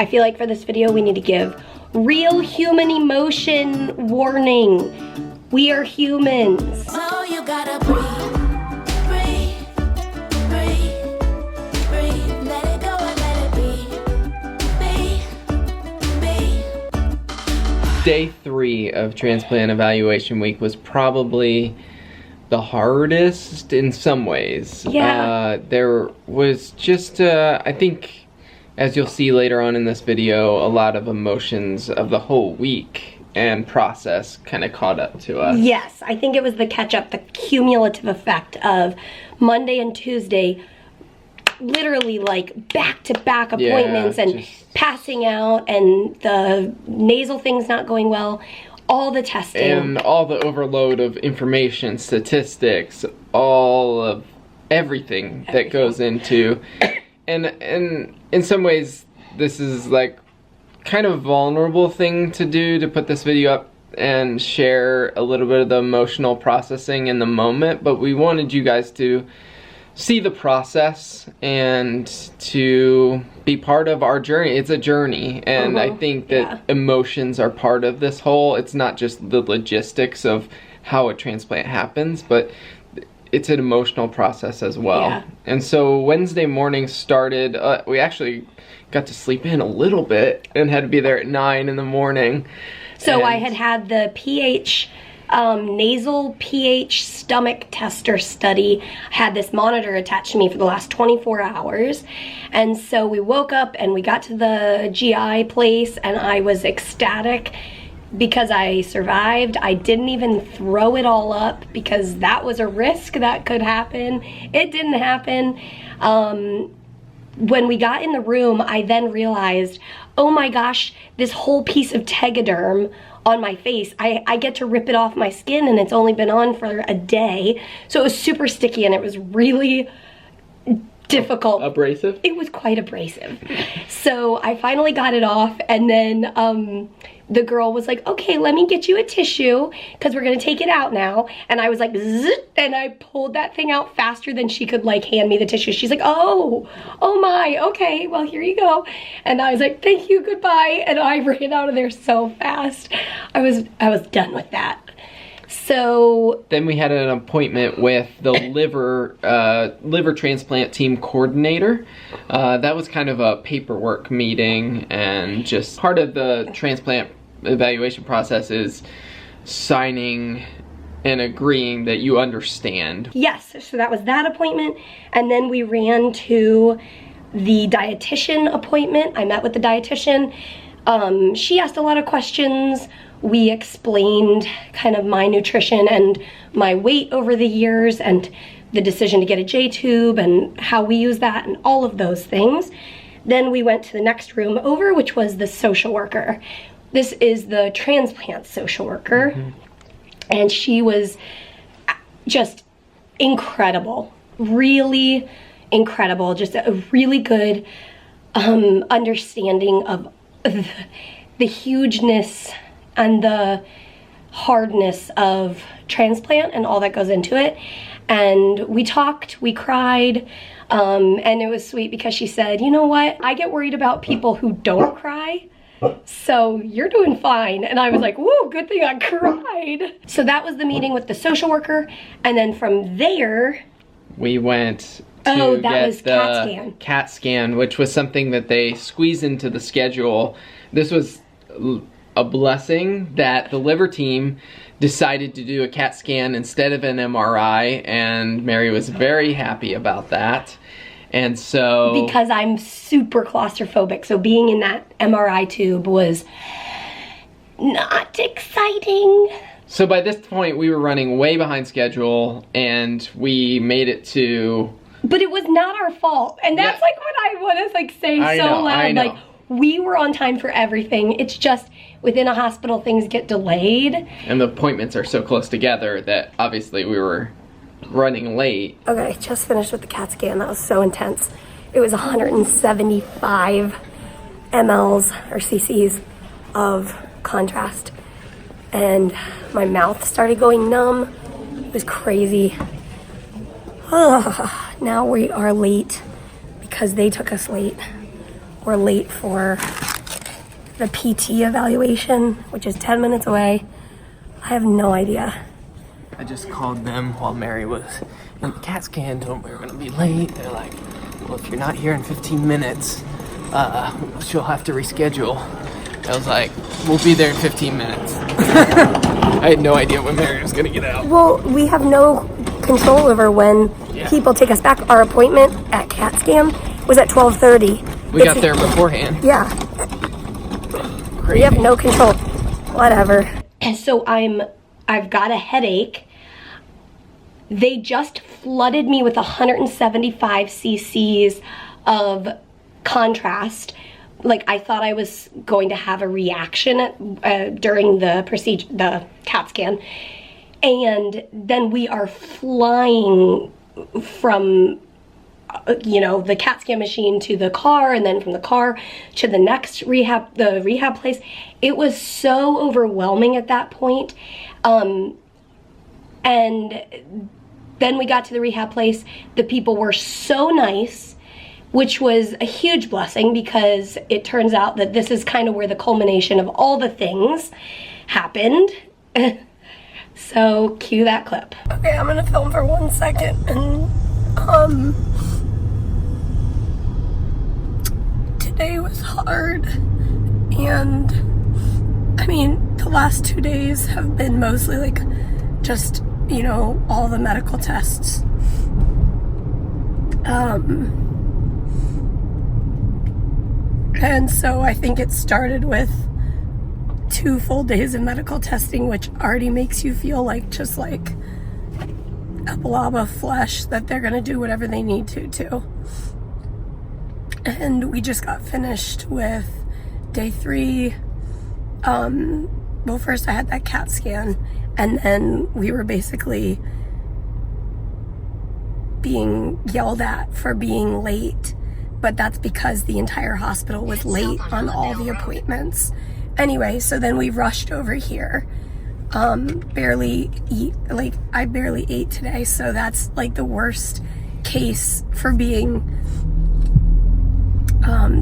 I feel like for this video we need to give real human emotion warning. We are humans. Oh, you gotta breathe, breathe, breathe, breathe. Let it go and let it be. Day 3 of transplant evaluation week was probably the hardest in some ways. Yeah. There was just, I think, as you'll see later on in this video, a lot of emotions of the whole week and process kind of caught up to us. Yes, I think it was the catch-up, the cumulative effect of Monday and Tuesday, literally like back-to-back appointments and passing out and the nasal things not going well, all the testing. And all the overload of information, statistics, all of everything that goes into, and in some ways this is like kind of vulnerable thing to do, to put this video up and share a little bit of the emotional processing in the moment, but we wanted you guys to see the process and to be part of our journey. It's a journey, and I think that emotions are part of this whole, it's not just the logistics of how a transplant happens, but it's an emotional process as well. Yeah. And so Wednesday morning started, we actually got to sleep in a little bit and had to be there at 9 in the morning. So I had the pH, nasal pH stomach tester study. I had this monitor attached to me for the last 24 hours. And so we woke up and we got to the GI place and I was ecstatic because I survived. I didn't even throw it all up because that was a risk that could happen. It didn't happen. When we got in the room, I then realized, oh my gosh, this whole piece of Tegaderm on my face, I get to rip it off my skin and it's only been on for a day. So it was super sticky and it was really difficult. Abrasive? It was quite abrasive. So I finally got it off, and then the girl was like, okay, let me get you a tissue because we're gonna take it out now. And I was like, zzz, and I pulled that thing out faster than she could like hand me the tissue. She's like, oh my, okay, well here you go. And I was like, thank you, goodbye. And I ran out of there so fast. I was done with that. So then we had an appointment with the liver transplant team coordinator. That was kind of a paperwork meeting, and just part of the transplant evaluation process is signing and agreeing that you understand. Yes, so that was that appointment, and then we ran to the dietitian appointment. I met with the dietitian. She asked a lot of questions. We explained kind of my nutrition and my weight over the years and the decision to get a J-tube and how we use that and all of those things. Then we went to the next room over, which was the social worker. This is the transplant social worker. And she was just incredible, really incredible, just a really good understanding of the hugeness and the hardness of transplant and all that goes into it. And we talked, we cried, and it was sweet because she said, you know what, I get worried about people who don't cry, so you're doing fine. And I was like, whoa, good thing I cried. So that was the meeting with the social worker, and then from there we went to get the CAT scan, which was something that they squeezed into the schedule. This was a blessing that the liver team decided to do a CAT scan instead of an MRI, and Mary was very happy about that. And so, because I'm super claustrophobic, so being in that MRI tube was not exciting. So by this point we were running way behind schedule, and we made it to, but it was not our fault, and that's like what I want to like say so loud. Like, we were on time for everything. It's just within a hospital things get delayed. And the appointments are so close together that obviously we were running late. Okay, just finished with the CAT scan. That was so intense. It was 175 mLs or cc's of contrast. And my mouth started going numb. It was crazy. Now we are late because they took us late. we're late for the PT evaluation, which is 10 minutes away. I have no idea. I just called them while Mary was in the CAT scan, told them we were gonna be late. They're like, well, if you're not here in 15 minutes, she'll have to reschedule. I was like, we'll be there in 15 minutes. I had no idea when Mary was gonna get out. Well, we have no control over when people take us back. Our appointment at CAT scan was at 12:30. We got there beforehand. Yeah. Crazy. We have no control. Whatever. And so I've got a headache. They just flooded me with 175 cc's of contrast. Like, I thought I was going to have a reaction during the procedure, the CAT scan. And then we are flying from, the CAT scan machine to the car, and then from the car to the next the rehab place. It was so overwhelming at that point. And then we got to the rehab place. The people were so nice, which was a huge blessing, because it turns out that this is kind of where the culmination of all the things happened. So cue that clip. Okay, I'm gonna film for 1 second. And today was hard, and I mean, the last 2 days have been mostly like just, all the medical tests. And so I think it started with 2 full days of medical testing, which already makes you feel like just like a blob of flesh that they're gonna do whatever they need to. And we just got finished with day 3. Well, first I had that CAT scan, and then we were basically being yelled at for being late, but that's because the entire hospital was late on all the appointments. Anyway, so then we rushed over here. I barely ate today, so that's like the worst case for being,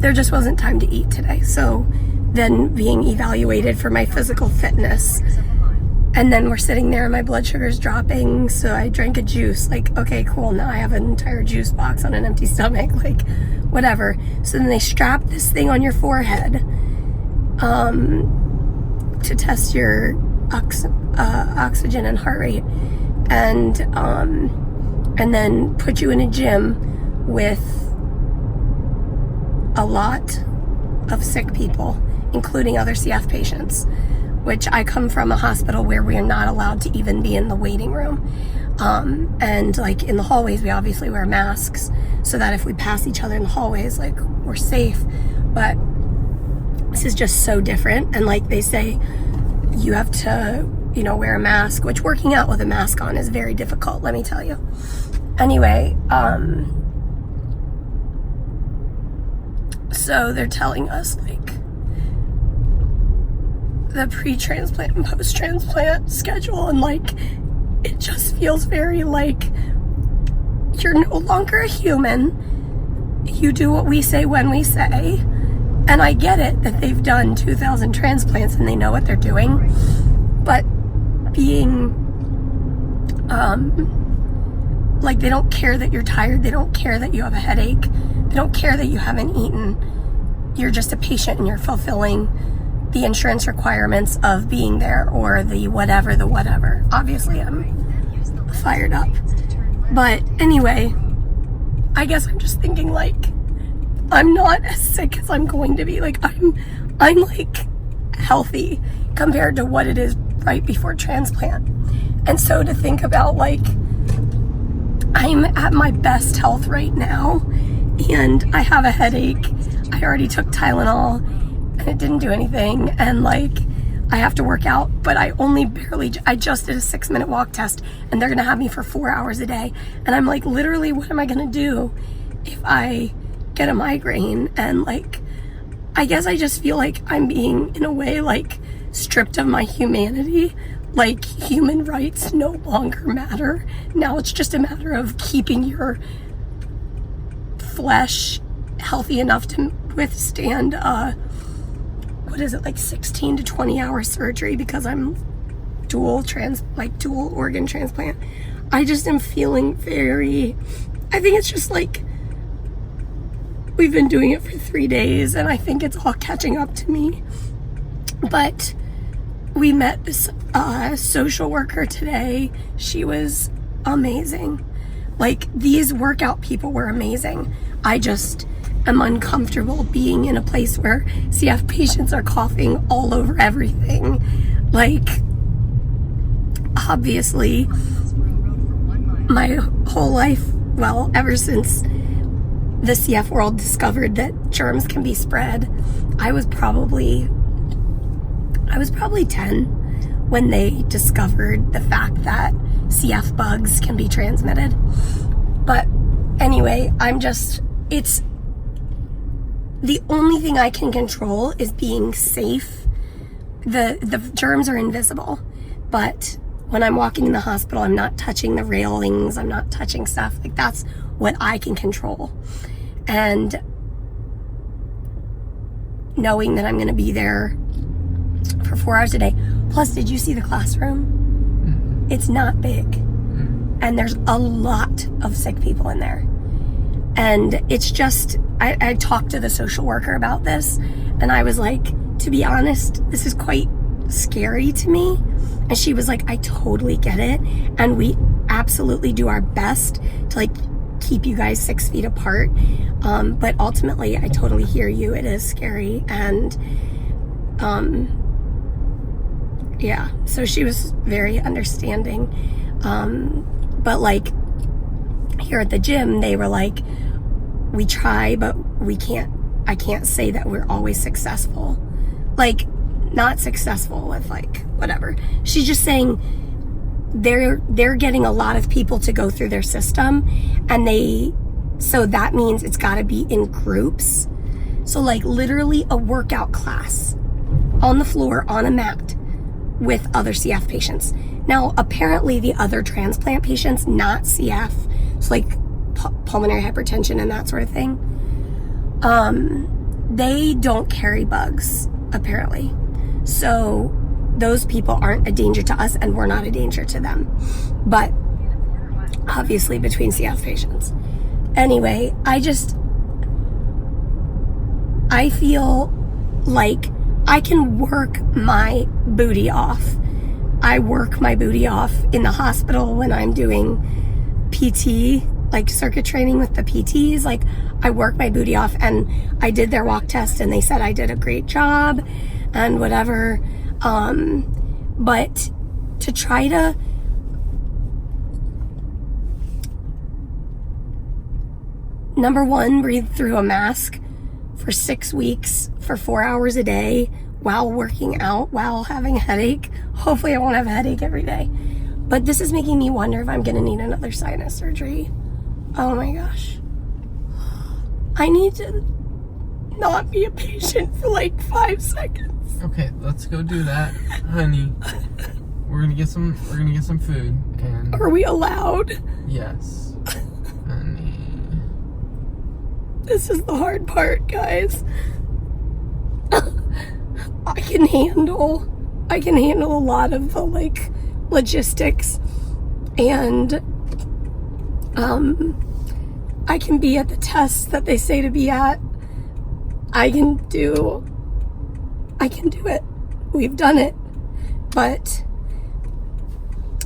there just wasn't time to eat today. So then being evaluated for my physical fitness, and then we're sitting there and my blood sugar's dropping, so I drank a juice. Like, okay, cool, now I have an entire juice box on an empty stomach, like, whatever. So then they strap this thing on your forehead to test your oxygen and heart rate, and then put you in a gym with a lot of sick people, including other CF patients, which I come from a hospital where we are not allowed to even be in the waiting room. And like in the hallways, we obviously wear masks so that if we pass each other in the hallways, like, we're safe. But this is just so different. And like they say, you have to, wear a mask, which working out with a mask on is very difficult, let me tell you. Anyway, so they're telling us like the pre-transplant and post-transplant schedule, and like it just feels very like you're no longer a human. You do what we say when we say. And I get it that they've done 2,000 transplants and they know what they're doing, but being like, they don't care that you're tired, they don't care that you have a headache, they don't care that you haven't eaten. You're just a patient and you're fulfilling the insurance requirements of being there, or the whatever. Obviously I'm fired up. But anyway, I guess I'm just thinking like, I'm not as sick as I'm going to be. Like, I'm like healthy compared to what it is right before transplant. And so to think about like, I'm at my best health right now and I have a headache. I already took Tylenol and it didn't do anything. And like, I have to work out, but I just did a 6-minute walk test and they're gonna have me for 4 hours a day. And I'm like, literally, what am I gonna do if I get a migraine? And like, I guess I just feel like I'm being, in a way, like stripped of my humanity. Like, human rights no longer matter. Now it's just a matter of keeping your flesh healthy enough to withstand what is it, like 16 to 20 hour surgery because I'm dual organ transplant. I just am feeling I think it's just like we've been doing it for 3 days and I think it's all catching up to me. But we met this social worker today. She was amazing. Like, these workout people were amazing. I just am uncomfortable being in a place where CF patients are coughing all over everything. Like, obviously, my whole life, well, ever since the CF world discovered that germs can be spread, I was probably 10 when they discovered the fact that CF bugs can be transmitted. But anyway, it's the only thing I can control is being safe. The germs are invisible, but when I'm walking in the hospital, I'm not touching the railings, I'm not touching stuff. Like, that's what I can control. And knowing that I'm going to be there for 4 hours a day. Plus, did you see the classroom? It's not big. And there's a lot of sick people in there. And it's just, I talked to the social worker about this, and I was like, to be honest, this is quite scary to me. And she was like, I totally get it. And we absolutely do our best to, like, keep you guys 6 feet apart. But ultimately, I totally hear you. It is scary. And, yeah, so she was very understanding. But like here at the gym, they were like, we try, but I can't say that we're always successful. Like, not successful with, like, whatever. She's just saying they're getting a lot of people to go through their system, and so that means it's gotta be in groups. So, like, literally a workout class on the floor, on a mat, with other CF patients. Now, apparently the other transplant patients, not CF, so like pulmonary hypertension and that sort of thing, they don't carry bugs, apparently. So those people aren't a danger to us, and we're not a danger to them. But obviously between CF patients. Anyway, I feel like I can work my booty off. I work my booty off in the hospital when I'm doing PT, like circuit training with the PTs. Like, I work my booty off, and I did their walk test and they said I did a great job and whatever. But to try to number one, breathe through a mask for 6 weeks for 4 hours a day while working out, while having a headache. Hopefully I won't have a headache every day. But this is making me wonder if I'm gonna need another sinus surgery. Oh my gosh. I need to not be a patient for like 5 seconds. Okay, let's go do that, honey. We're gonna get some food, and Are we allowed? yes, honey. This is the hard part, guys. I can handle a lot of the, like, logistics, and I can be at the tests that they say to be at. I can do it. We've done it. But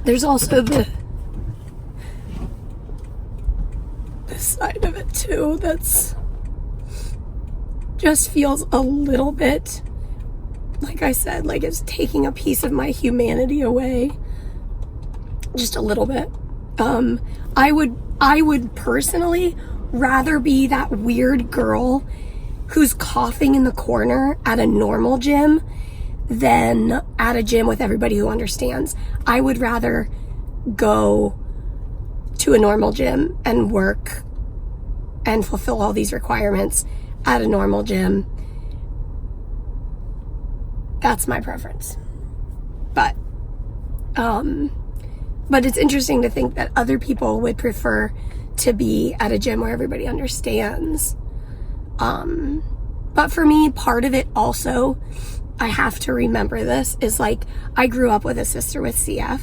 there's also this side of it too that's just feels a little bit, like I said, like it's taking a piece of my humanity away. Just a little bit. I would personally rather be that weird girl who's coughing in the corner at a normal gym than at a gym with everybody who understands. I would rather go to a normal gym and work and fulfill all these requirements at a normal gym. That's my preference. But it's interesting to think that other people would prefer to be at a gym where everybody understands. But for me, part of it also, I have to remember this, is like, I grew up with a sister with CF,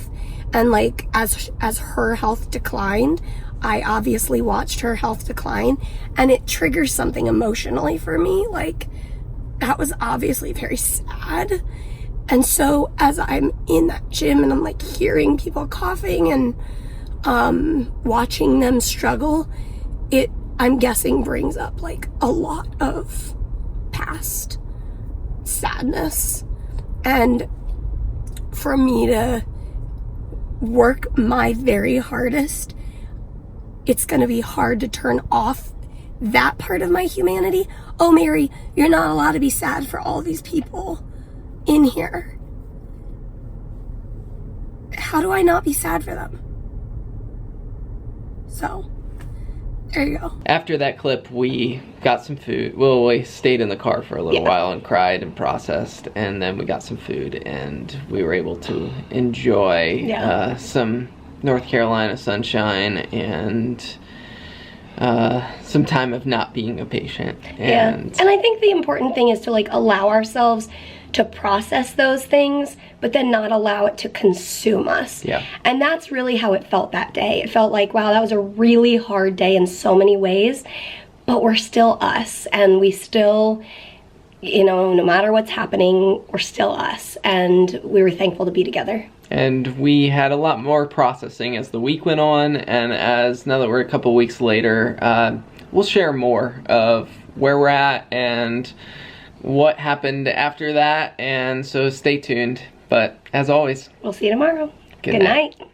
and like, as her health declined, I obviously watched her health decline, and it triggers something emotionally for me. Like, that was obviously very sad. And so as I'm in that gym and I'm like hearing people coughing and watching them struggle, it, I'm guessing, brings up like a lot of past sadness. And for me to work my very hardest, it's gonna be hard to turn off that part of my humanity. Oh, Mary, you're not allowed to be sad for all these people in here. How do I not be sad for them? So, there you go. After that clip, we got some food. Well, we stayed in the car for a little while and cried and processed, and then we got some food, and we were able to enjoy some North Carolina sunshine and some time of not being a patient. And I think the important thing is to like allow ourselves to process those things, but then not allow it to consume us. Yeah. And that's really how it felt that day. It felt like, wow, that was a really hard day in so many ways, but we're still us, and we still, you know, no matter what's happening, we're still us, and we were thankful to be together. And we had a lot more processing as the week went on, and now that we're a couple weeks later, we'll share more of where we're at and what happened after that, and so stay tuned. But as always, We'll see you tomorrow. Good Good night. night.